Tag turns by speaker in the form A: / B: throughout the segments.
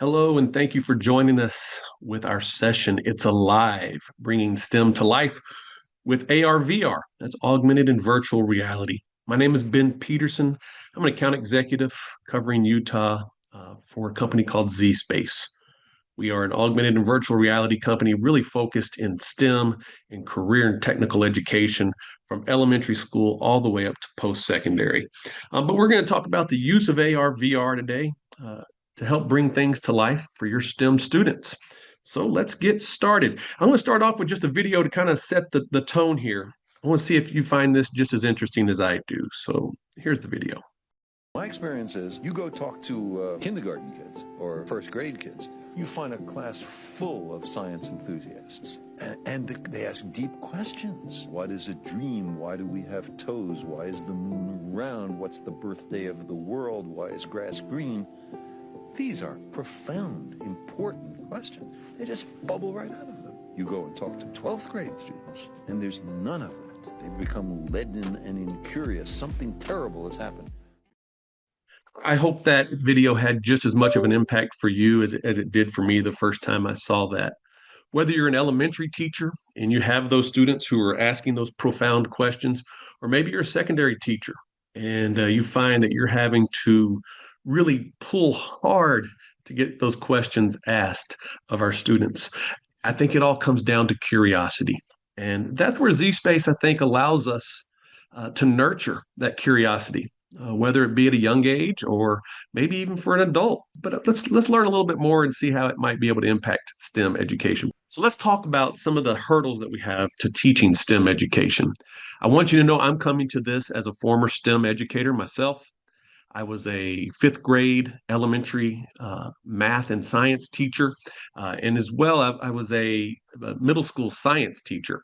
A: Hello, and thank you for joining us with our session. It's Alive, bringing STEM to life with AR/VR. That's augmented and virtual reality. My name is Ben Peterson. I'm an account executive covering Utah for a company called Z Space. We are an augmented and virtual reality company really focused in STEM and career and technical education from elementary school all the way up to post-secondary. But we're going to talk about the use of AR, VR today uh, to help bring things to life for your STEM students. So let's get started. I'm going to start off with just a video to kind of set the tone here. I want to see if you find this just as interesting as I do. So here's the video.
B: My experience is you go talk to kindergarten kids or first grade kids, you find a class full of science enthusiasts. And they ask deep questions. What is a dream? Why do we have toes? Why is the moon round? What's the birthday of the world? Why is grass green? These are profound, important questions. They just bubble right out of them. You go and talk to 12th grade students, and there's none of it. They've become leaden and incurious. Something terrible has happened.
A: I hope that video had just as much of an impact for you as it did for me the first time I saw that. Whether you're an elementary teacher and you have those students who are asking those profound questions, or maybe you're a secondary teacher and you find that you're having to really pull hard to get those questions asked of our students. I think it all comes down to curiosity. And that's where Z Space, I think, allows us to nurture that curiosity, whether it be at a young age or maybe even for an adult. But let's learn a little bit more and see how it might be able to impact STEM education. So let's talk about some of the hurdles that we have to teaching STEM education. I want you to know I'm coming to this as a former STEM educator myself. I was a fifth grade elementary math and science teacher, and as well, I was a middle school science teacher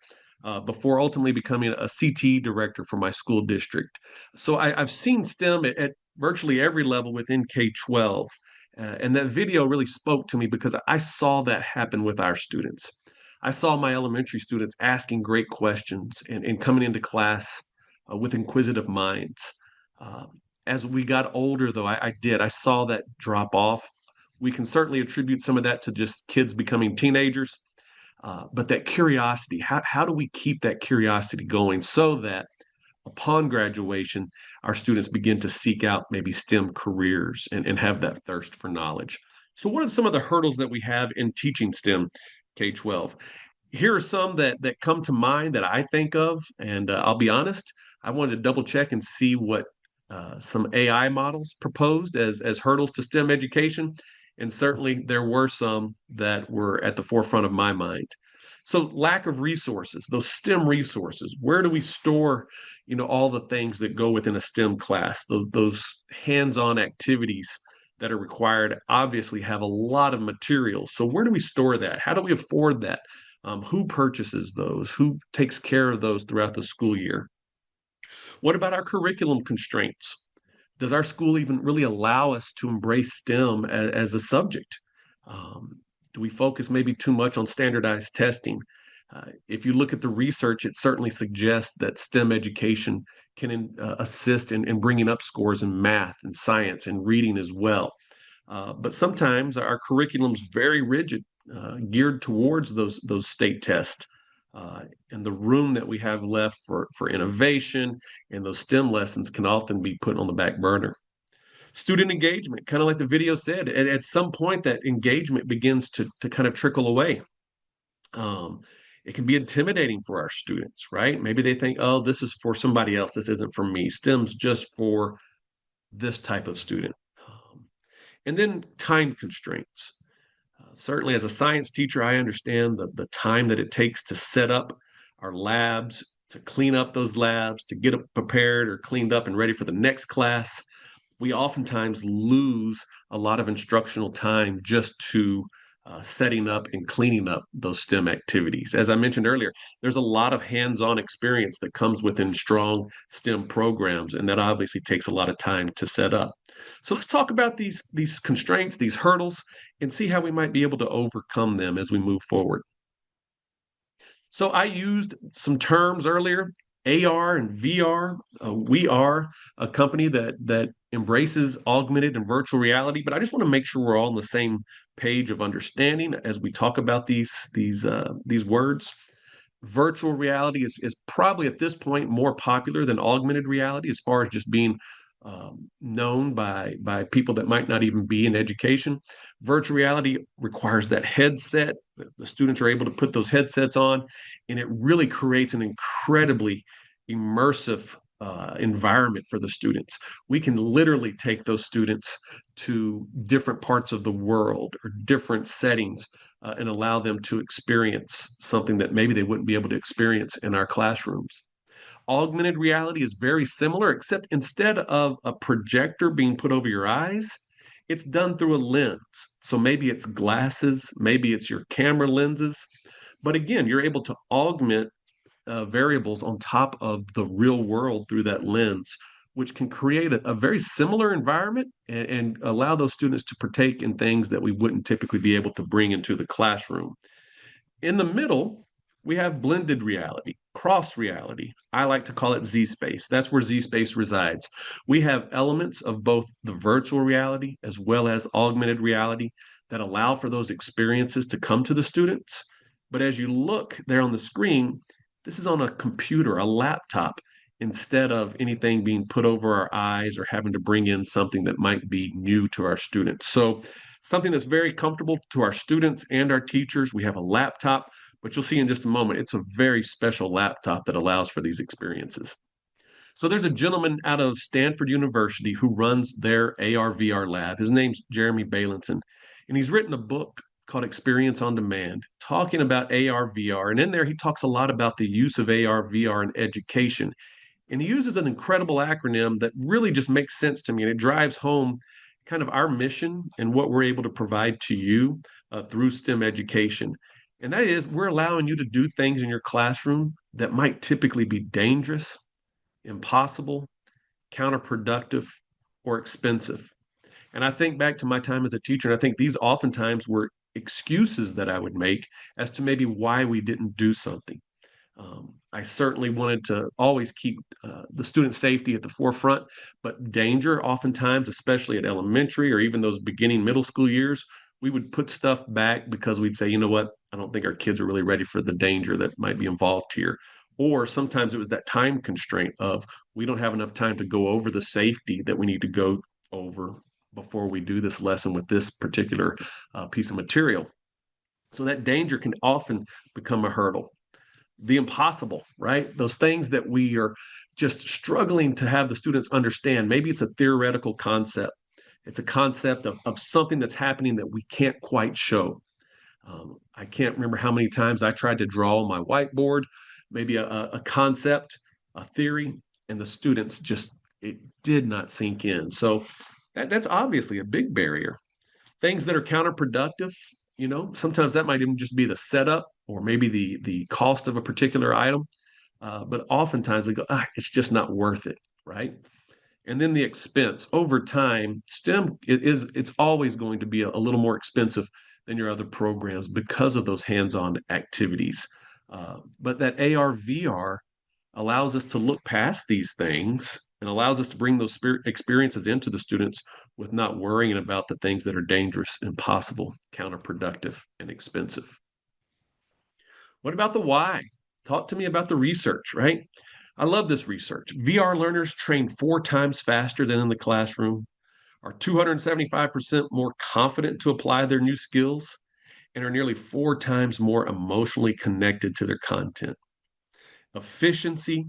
A: before ultimately becoming a CT director for my school district. So I've seen STEM at virtually every level within K 12. And that video really spoke to me because I saw that happen with our students. I saw my elementary students asking great questions and coming into class with inquisitive minds. Uh, as we got older, though, I saw that drop off. We can certainly attribute some of that to just kids becoming teenagers, but that curiosity, how do we keep that curiosity going so that upon graduation, our students begin to seek out maybe STEM careers and have that thirst for knowledge? So, what are some of the hurdles that we have in teaching STEM K 12? Here are some that come to mind that I think of, and I'll be honest, I wanted to double check and see what some AI models proposed as hurdles to STEM education, and certainly there were some that were at the forefront of my mind. So lack of resources, those STEM resources, where do we store, all the things that go within a STEM class, those hands-on activities that are required obviously have a lot of materials. So where do we store that? How do we afford that? Who purchases those? Who takes care of those throughout the school year? What about our curriculum constraints? Does our school even really allow us to embrace STEM as a subject? Do we focus maybe too much on standardized testing? If you look at the research, it certainly suggests that STEM education can assist in bringing up scores in math and science and reading as well. But sometimes our curriculum's very rigid, geared towards those state tests. And the room that we have left for innovation and those STEM lessons can often be put on the back burner. Student engagement, kind of like the video said, at some point that engagement begins to kind of trickle away. Um, it can be intimidating for our students, right? Maybe they think, oh, this is for somebody else. This isn't for me. STEM's just for this type of student. And then time constraints. Certainly, as a science teacher, I understand the time that it takes to set up our labs, to clean up those labs, to get them prepared or cleaned up and ready for the next class. We oftentimes lose a lot of instructional time just to setting up and cleaning up those STEM activities. As I mentioned earlier, there's a lot of hands-on experience that comes within strong STEM programs, and that obviously takes a lot of time to set up. So let's talk about these constraints, these hurdles, and see how we might be able to overcome them as we move forward. So I used some terms earlier, AR and VR. We are a company that embraces augmented and virtual reality, but I just want to make sure we're all on the same page of understanding as we talk about these words. Virtual reality is probably at this point more popular than augmented reality as far as just being known by people that might not even be in education. Virtual reality requires that headset. The students are able to put those headsets on, and it really creates an incredibly immersive environment for the students. We can literally take those students to different parts of the world or different settings and allow them to experience something that maybe they wouldn't be able to experience in our classrooms. Augmented reality is very similar, except instead of a projector being put over your eyes, it's done through a lens. So maybe it's glasses, maybe it's your camera lenses. But again, you're able to augment variables on top of the real world through that lens, which can create a very similar environment and allow those students to partake in things that we wouldn't typically be able to bring into the classroom. In the middle, we have blended reality, cross reality. I like to call it Z space. That's where Z space resides. We have elements of both the virtual reality as well as augmented reality that allow for those experiences to come to the students. But as you look there on the screen, this is on a computer, a laptop, instead of anything being put over our eyes or having to bring in something that might be new to our students. So something that's very comfortable to our students and our teachers. We have a laptop, but you'll see in just a moment, it's a very special laptop that allows for these experiences. So there's a gentleman out of Stanford University who runs their AR VR lab. His name's Jeremy Bailenson, and he's written a book called Experience on Demand, talking about AR VR. And in there, he talks a lot about the use of AR VR in education. And he uses an incredible acronym that really just makes sense to me. And it drives home kind of our mission and what we're able to provide to you through STEM education. And that is, we're allowing you to do things in your classroom that might typically be dangerous, impossible, counterproductive, or expensive. And I think back to my time as a teacher, and I think these oftentimes were excuses that I would make as to maybe why we didn't do something. I certainly wanted to always keep the student safety at the forefront, but danger, oftentimes, especially at elementary or even those beginning middle school years, we would put stuff back because we'd say, you know what, I don't think our kids are really ready for the danger that might be involved here. Or sometimes it was that time constraint of we don't have enough time to go over the safety that we need to go over before we do this lesson with this particular piece of material. So that danger can often become a hurdle. The impossible, right? Those things that we are just struggling to have the students understand. Maybe it's a theoretical concept. It's a concept of something that's happening that we can't quite show. I can't remember how many times I tried to draw on my whiteboard, maybe a concept, a theory, and the students just, it did not sink in. So that's obviously a big barrier. Things that are counterproductive, sometimes that might even just be the setup or maybe the cost of a particular item. But oftentimes we go, it's just not worth it, right? And then the expense over time, STEM it's always going to be a little more expensive than your other programs because of those hands-on activities. But that AR VR allows us to look past these things and allows us to bring those experiences into the students with not worrying about the things that are dangerous, impossible, counterproductive, and expensive. What about the why? Talk to me about the research, right? I love this research. VR learners train 4 times faster than in the classroom, are 275% more confident to apply their new skills, and are nearly 4 times more emotionally connected to their content. Efficiency,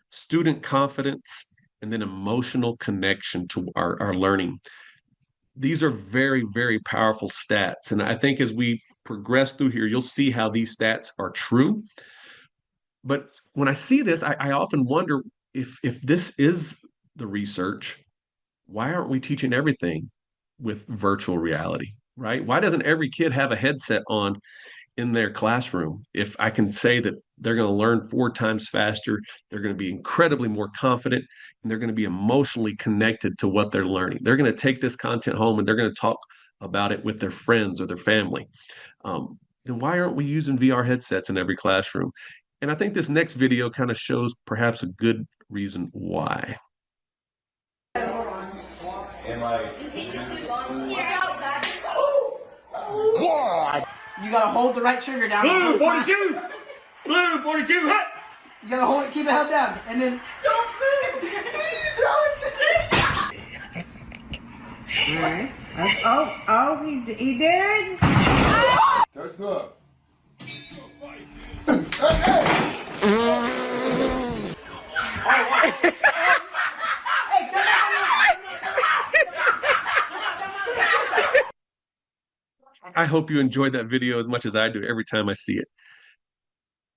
A: student confidence, and then emotional connection to our learning. These are very, very powerful stats. And I think as we progress through here, you'll see how these stats are true. But when I see this, I often wonder if this is the research, why aren't we teaching everything with virtual reality, right? Why doesn't every kid have a headset on in their classroom? If I can say that they're going to learn 4 times faster, they're going to be incredibly more confident, and they're going to be emotionally connected to what they're learning. They're going to take this content home and they're going to talk about it with their friends or their family. Then why aren't we using VR headsets in every classroom? And I think this next video kind of shows perhaps a good reason why.
C: Am I? You gotta hold the right trigger down.
D: Blue 42! Blue 42, hut!
C: You gotta hold it, keep it held down, and then don't move. Throw it to
E: All right. He did.
F: That's up.
A: I hope you enjoyed that video as much as I do every time I see it.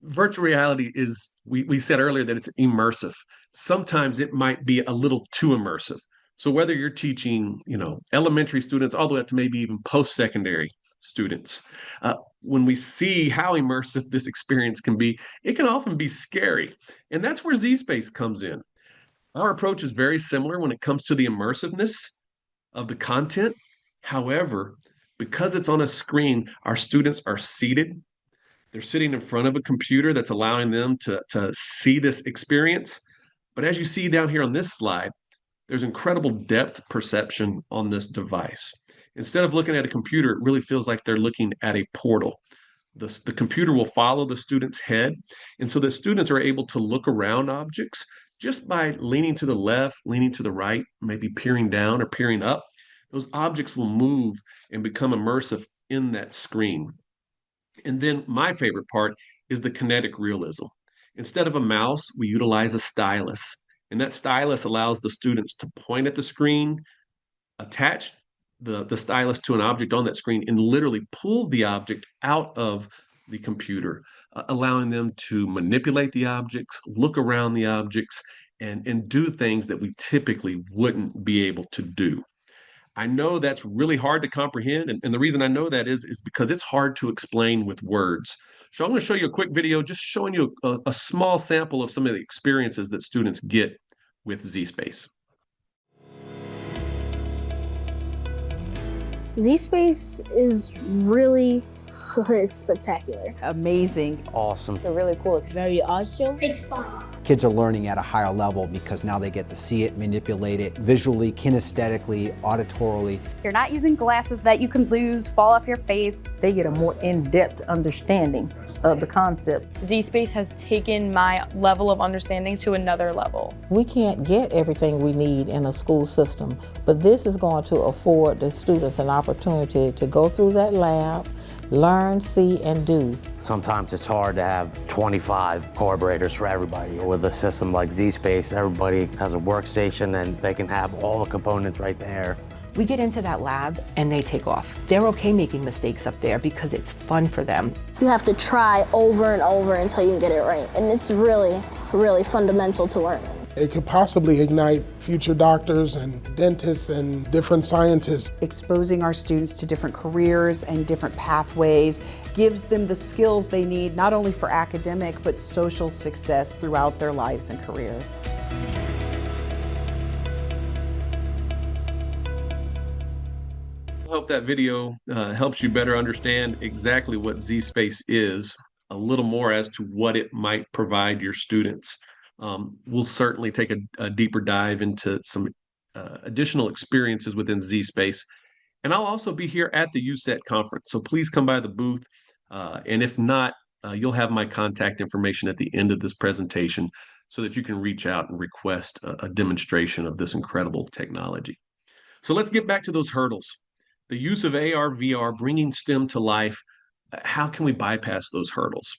A: Virtual reality is, we said earlier that it's immersive. Sometimes it might be a little too immersive. So whether you're teaching, elementary students all the way up to maybe even post-secondary students, when we see how immersive this experience can be, it can often be scary. And that's where ZSpace comes in. Our approach is very similar when it comes to the immersiveness of the content. However, because it's on a screen, our students are seated. They're sitting in front of a computer that's allowing them to see this experience. But as you see down here on this slide, there's incredible depth perception on this device. Instead of looking at a computer, it really feels like they're looking at a portal. The computer will follow the student's head. And so the students are able to look around objects just by leaning to the left, leaning to the right, maybe peering down or peering up. Those objects will move and become immersive in that screen. And then my favorite part is the kinetic realism. Instead of a mouse, we utilize a stylus. And that stylus allows the students to point at the screen, attach the stylus to an object on that screen, and literally pull the object out of the computer, allowing them to manipulate the objects, look around the objects, and do things that we typically wouldn't be able to do. I know that's really hard to comprehend. And the reason I know that is because it's hard to explain with words. So I'm going to show you a quick video just showing you a small sample of some of the experiences that students get with ZSpace.
G: ZSpace is really spectacular.
H: Amazing.
I: Awesome.
J: They're really cool. It's
K: very awesome.
G: It's fun.
I: Kids are learning at a higher level because now they get to see it, manipulate it visually, kinesthetically, auditorily.
L: You're not using glasses that you can lose, fall off your face.
K: They get a more in-depth understanding of the concept.
M: ZSpace has taken my level of understanding to another level.
N: We can't get everything we need in a school system, but this is going to afford the students an opportunity to go through that lab, learn, see, and do.
I: Sometimes it's hard to have 25 collaborators for everybody. With a system like ZSpace, everybody has a workstation and they can have all the components right there.
H: We get into that lab and they take off. They're okay making mistakes up there because it's fun for them.
G: You have to try over and over until you can get it right. And it's really, really fundamental to learning.
O: It could possibly ignite future doctors and dentists and different scientists.
H: Exposing our students to different careers and different pathways gives them the skills they need, not only for academic, but social success throughout their lives and careers.
A: I hope that video helps you better understand exactly what ZSpace is, a little more as to what it might provide your students. We'll certainly take a deeper dive into some additional experiences within ZSpace. And I'll also be here at the USET conference, so please come by the booth. And if not, you'll have my contact information at the end of this presentation so that you can reach out and request a demonstration of this incredible technology. So let's get back to those hurdles. The use of AR, VR, bringing STEM to life, how can we bypass those hurdles?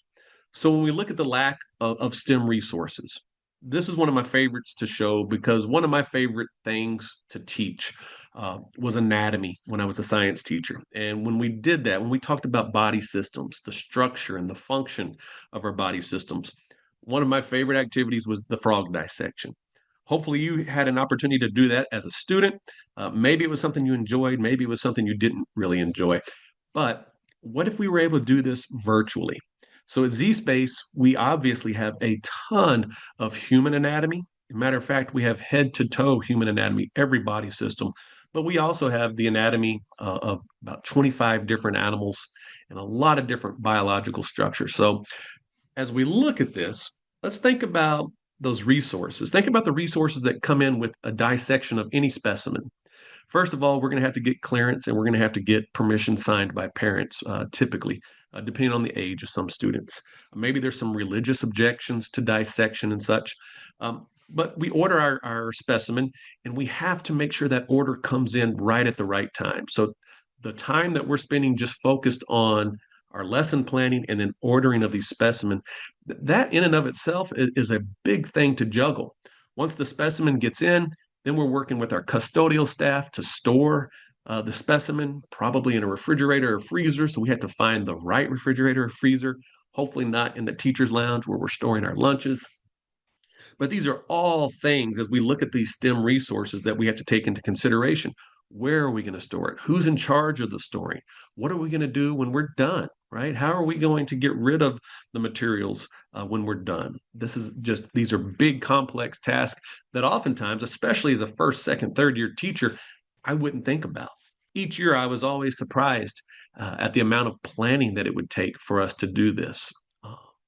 A: So when we look at the lack of STEM resources, this is one of my favorites to show because one of my favorite things to teach was anatomy when I was a science teacher. And when we did that, when we talked about body systems, the structure and the function of our body systems, one of my favorite activities was the frog dissection. Hopefully you had an opportunity to do that as a student. Maybe it was something you enjoyed, maybe it was something you didn't really enjoy. But what if we were able to do this virtually? So at ZSpace, we obviously have a ton of human anatomy. As a matter of fact, we have head to toe human anatomy, every body system. But we also have the anatomy of about 25 different animals and a lot of different biological structures. So as we look at this, let's think about those resources. Think about the resources that come in with a dissection of any specimen. First of all, we're going to have to get clearance and we're going to have to get permission signed by parents, typically, depending on the age of some students. Maybe there's some religious objections to dissection and such. But we order our specimen and we have to make sure that order comes in right at the right time. So the time that we're spending just focused on our lesson planning and then ordering of these specimen, that in and of itself is a big thing to juggle. Once the specimen gets in, then we're working with our custodial staff to store the specimen, probably in a refrigerator or freezer. So we have to find the right refrigerator or freezer, hopefully not in the teacher's lounge where we're storing our lunches. But these are all things as we look at these STEM resources that we have to take into consideration. Where are we going to store it? Who's in charge of the storing? What are we going to do when we're done, right? How are we going to get rid of the materials when we're done? These are big, complex tasks that oftentimes, especially as a first, second, third year teacher, I wouldn't think about. Each year, I was always surprised at the amount of planning that it would take for us to do this.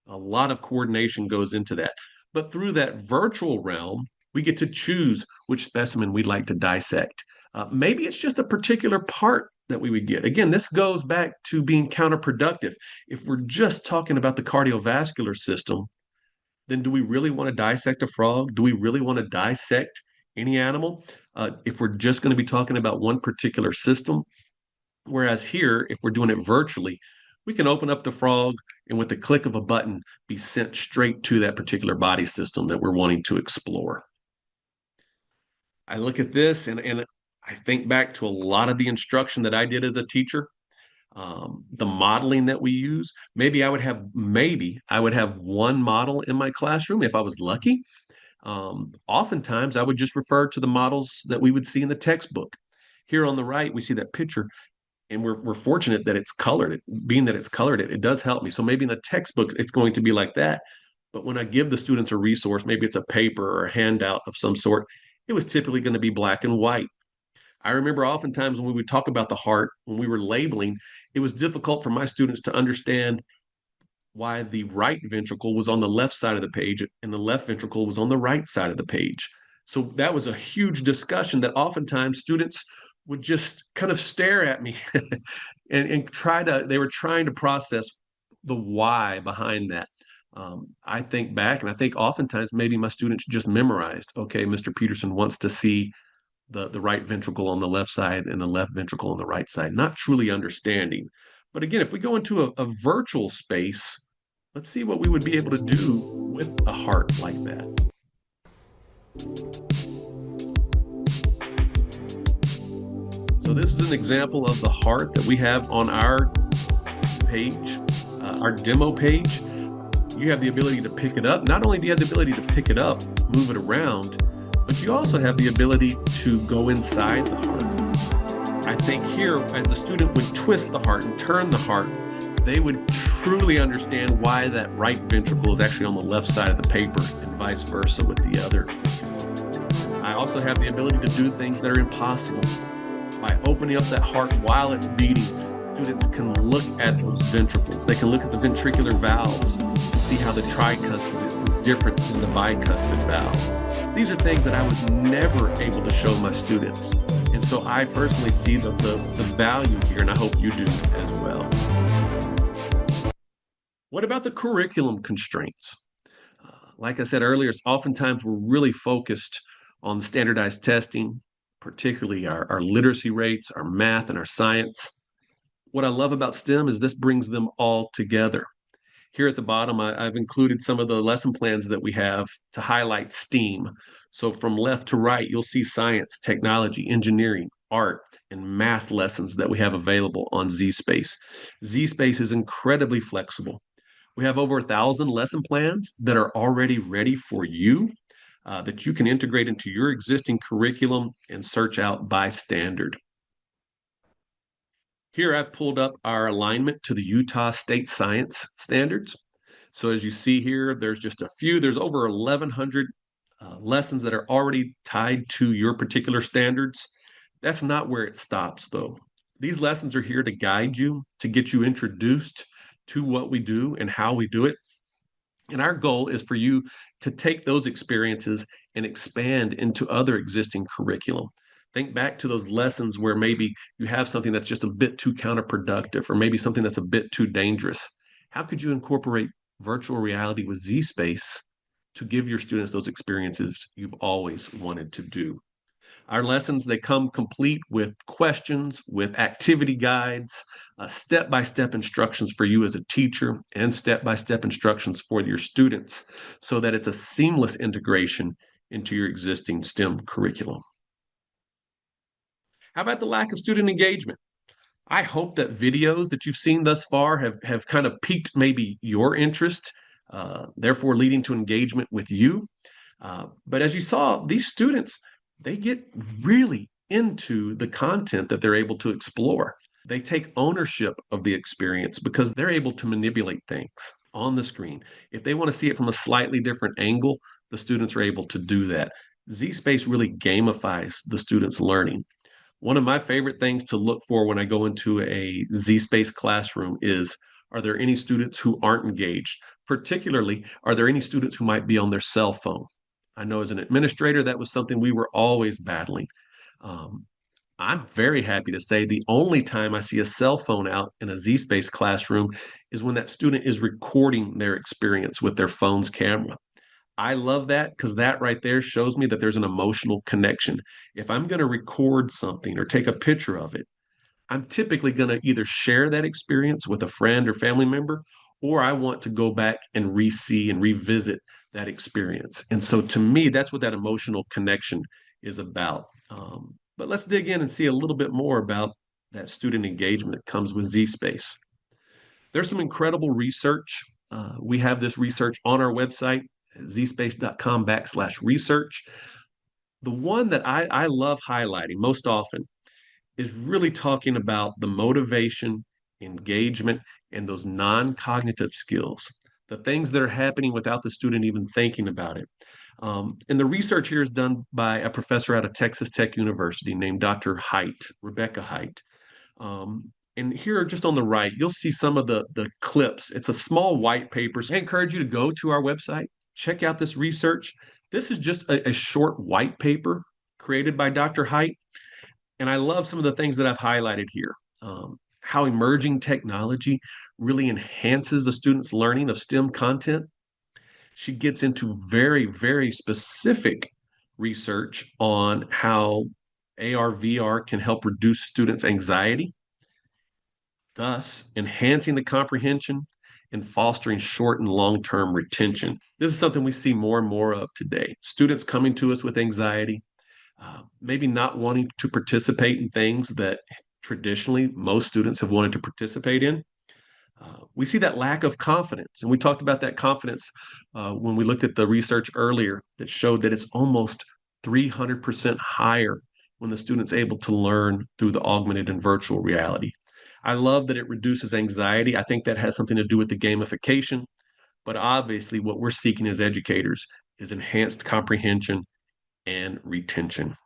A: A lot of coordination goes into that. But through that virtual realm, we get to choose which specimen we'd like to dissect. Maybe it's just a particular part that we would get. Again, this goes back to being counterproductive. If we're just talking about the cardiovascular system, then do we really want to dissect a frog? Do we really want to dissect any animal? If we're just going to be talking about one particular system, whereas here, if we're doing it virtually, we can open up the frog and with the click of a button be sent straight to that particular body system that we're wanting to explore. I look at this and I think back to a lot of the instruction that I did as a teacher, the modeling that we use. Maybe I would have one model in my classroom if I was lucky. Oftentimes I would just refer to the models that we would see in the textbook. Here on the right, we see that picture and we're fortunate that it's colored. Being that it's colored, it does help me. So maybe in the textbook, it's going to be like that. But when I give the students a resource, maybe it's a paper or a handout of some sort, it was typically going to be black and white. I remember oftentimes when we would talk about the heart, when we were labeling, it was difficult for my students to understand why the right ventricle was on the left side of the page and the left ventricle was on the right side of the page. So that was a huge discussion that oftentimes students would just kind of stare at me and they were trying to process the why behind that. I think back and I think oftentimes maybe my students just memorized, okay, Mr. Peterson wants to see the right ventricle on the left side and the left ventricle on the right side, not truly understanding. But again, if we go into a virtual space, let's see what we would be able to do with a heart like that. So this is an example of the heart that we have on our page, our demo page. You have the ability to pick it up. Not only do you have the ability to pick it up, move it around, but you also have the ability to go inside the heart. I think here, as the student would twist the heart and turn the heart, they would truly understand why that right ventricle is actually on the left side of the paper and vice versa with the other. I also have the ability to do things that are impossible. By opening up that heart while it's beating, students can look at those ventricles. They can look at the ventricular valves and see how the tricuspid is different than the bicuspid valve. These are things that I was never able to show my students. And so I personally see the value here, and I hope you do as well. What about the curriculum constraints? Like I said earlier, oftentimes we're really focused on standardized testing, particularly our literacy rates, our math, and our science. What I love about STEM is this brings them all together. Here at the bottom, I've included some of the lesson plans that we have to highlight STEAM. So from left to right, you'll see science, technology, engineering, art, and math lessons that we have available on zSpace. zSpace is incredibly flexible. We have over 1,000 lesson plans that are already ready for you, that you can integrate into your existing curriculum and search out by standard. Here I've pulled up our alignment to the Utah State Science Standards. So as you see here, there's just a few, there's over 1,100 lessons that are already tied to your particular standards. That's not where it stops though. These lessons are here to guide you, to get you introduced to what we do and how we do it. And our goal is for you to take those experiences and expand into other existing curriculum. Think back to those lessons where maybe you have something that's just a bit too counterproductive or maybe something that's a bit too dangerous. How could you incorporate virtual reality with Z-Space to give your students those experiences you've always wanted to do? Our lessons, they come complete with questions, with activity guides, step-by-step instructions for you as a teacher, and step-by-step instructions for your students so that it's a seamless integration into your existing STEM curriculum. How about the lack of student engagement? I hope that videos that you've seen thus far have kind of piqued maybe your interest, therefore leading to engagement with you. But as you saw, these students, they get really into the content that they're able to explore. They take ownership of the experience because they're able to manipulate things on the screen. If they want to see it from a slightly different angle, the students are able to do that. Z-Space really gamifies the students' learning. One of my favorite things to look for when I go into a Z-Space classroom is, are there any students who aren't engaged? Particularly, are there any students who might be on their cell phone? I know as an administrator, that was something we were always battling. Um, I'm very happy to say the only time I see a cell phone out in a Z-Space classroom is when that student is recording their experience with their phone's camera. I love that because that right there shows me that there's an emotional connection. If I'm going to record something or take a picture of it, I'm typically going to either share that experience with a friend or family member, or I want to go back and re-see and revisit that experience. And so to me, that's what that emotional connection is about. But let's dig in and see a little bit more about that student engagement that comes with Z-Space. There's some incredible research. We have this research on our website, zspace.com/research. The one that I love highlighting most often is really talking about the motivation, engagement, and those non-cognitive skills, the things that are happening without the student even thinking about it. And the research here is done by a professor out of Texas Tech University named Dr. Haidt, Rebecca Haidt. And here, just on the right, you'll see some of the clips. It's a small white paper. So I encourage you to go to our website, check out this research. This is just a short white paper created by Dr. Haidt. And I love some of the things that I've highlighted here. How emerging technology really enhances the student's learning of STEM content. She gets into very, very specific research on how AR, VR can help reduce students' anxiety, thus enhancing the comprehension and fostering short and long-term retention. This is something we see more and more of today. Students coming to us with anxiety, maybe not wanting to participate in things that traditionally most students have wanted to participate in. We see that lack of confidence. And we talked about that confidence when we looked at the research earlier that showed that it's almost 300% higher when the student's able to learn through the augmented and virtual reality. I love that it reduces anxiety. I think that has something to do with the gamification. But obviously, what we're seeking as educators is enhanced comprehension and retention.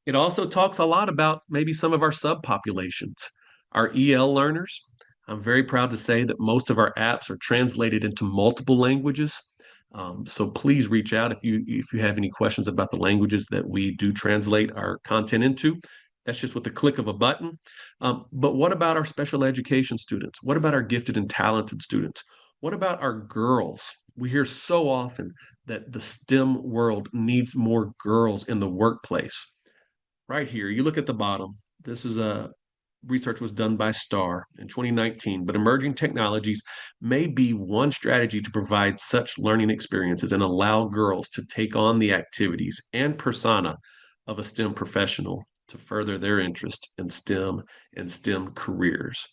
A: It also talks a lot about maybe some of our subpopulations, our EL learners. I'm very proud to say that most of our apps are translated into multiple languages. So please reach out if you have any questions about the languages that we do translate our content into. That's just with the click of a button. But what about our special education students? What about our gifted and talented students? What about our girls? We hear so often that the STEM world needs more girls in the workplace. Right here, you look at the bottom. This is a research was done by STAR in 2019, but emerging technologies may be one strategy to provide such learning experiences and allow girls to take on the activities and persona of a STEM professional to further their interest in STEM and STEM careers.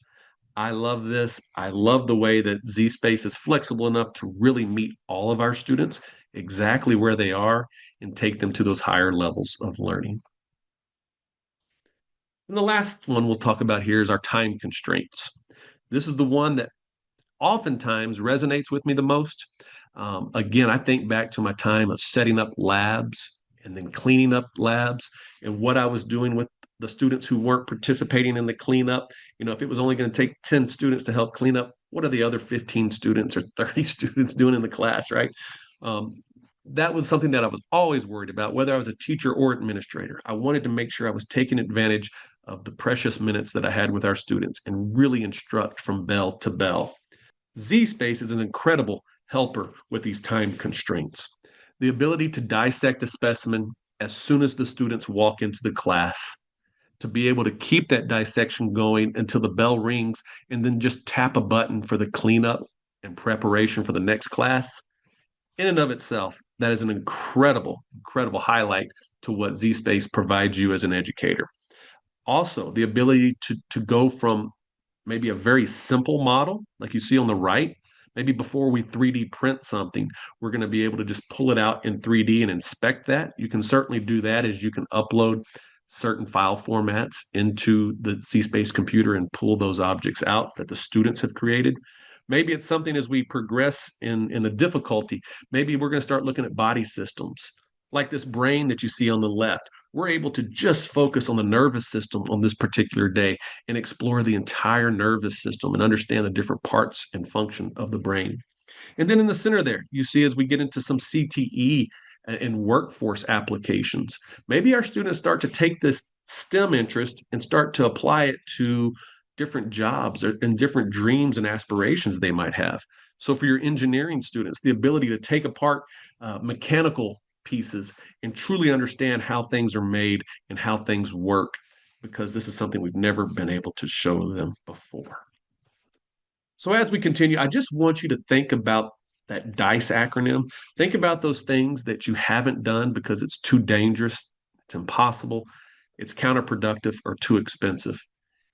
A: I love this. I love the way that Z-Space is flexible enough to really meet all of our students exactly where they are and take them to those higher levels of learning. And the last one we'll talk about here is our time constraints. This is the one that oftentimes resonates with me the most. Again, I think back to my time of setting up labs and then cleaning up labs and what I was doing with the students who weren't participating in the cleanup. You know, if it was only going to take 10 students to help clean up, what are the other 15 students or 30 students doing in the class, right? That was something that I was always worried about, whether I was a teacher or administrator. I wanted to make sure I was taking advantage of the precious minutes that I had with our students and really instruct from bell to bell. Z-Space is an incredible helper with these time constraints. The ability to dissect a specimen as soon as the students walk into the class, to be able to keep that dissection going until the bell rings and then just tap a button for the cleanup and preparation for the next class. In and of itself, that is an incredible highlight to what Z-Space provides you as an educator. Also, the ability to go from maybe a very simple model, like you see on the right. Maybe before we 3D print something, we're going to be able to just pull it out in 3D and inspect that. You can certainly do that as you can upload certain file formats into the Z-Space computer and pull those objects out that the students have created. Maybe it's something as we progress in the difficulty, maybe we're going to start looking at body systems like this brain that you see on the left. We're able to just focus on the nervous system on this particular day and explore the entire nervous system and understand the different parts and function of the brain. And then in the center there, you see as we get into some CTE and workforce applications, maybe our students start to take this STEM interest and start to apply it to different jobs and different dreams and aspirations they might have. So for your engineering students, the ability to take apart mechanical pieces and truly understand how things are made and how things work, because this is something we've never been able to show them before. So as we continue, I just want you to think about that DICE acronym. Think about those things that you haven't done because it's too dangerous, it's impossible, it's counterproductive, or too expensive.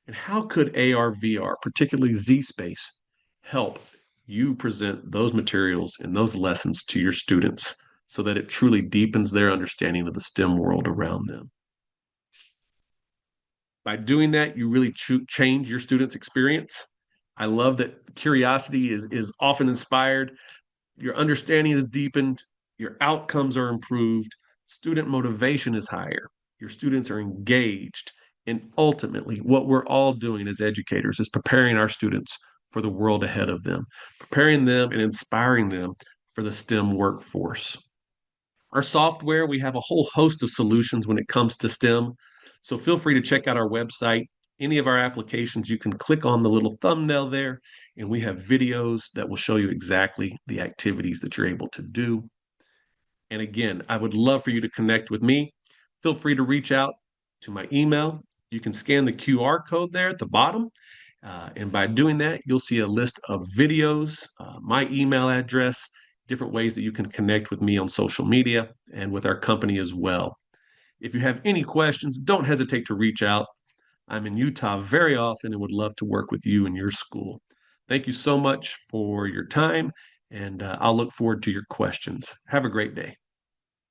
A: And how could AR, VR, particularly Z-Space, help you present those materials and those lessons to your students so that it truly deepens their understanding of the STEM world around them? By doing that, you really change your students' experience. I love that curiosity is often inspired, your understanding is deepened, your outcomes are improved, student motivation is higher, your students are engaged, and ultimately, what we're all doing as educators is preparing our students for the world ahead of them, preparing them and inspiring them for the STEM workforce. Our software, we have a whole host of solutions when it comes to STEM. So feel free to check out our website. Any of our applications, you can click on the little thumbnail there, and we have videos that will show you exactly the activities that you're able to do. And again, I would love for you to connect with me. Feel free to reach out to my email. You can scan the QR code there at the bottom. And by doing that, you'll see a list of videos, my email address, different ways that you can connect with me on social media and with our company as well. If you have any questions, don't hesitate to reach out. I'm in Utah very often and would love to work with you and your school. Thank you so much for your time, and I'll look forward to your questions. Have a great day.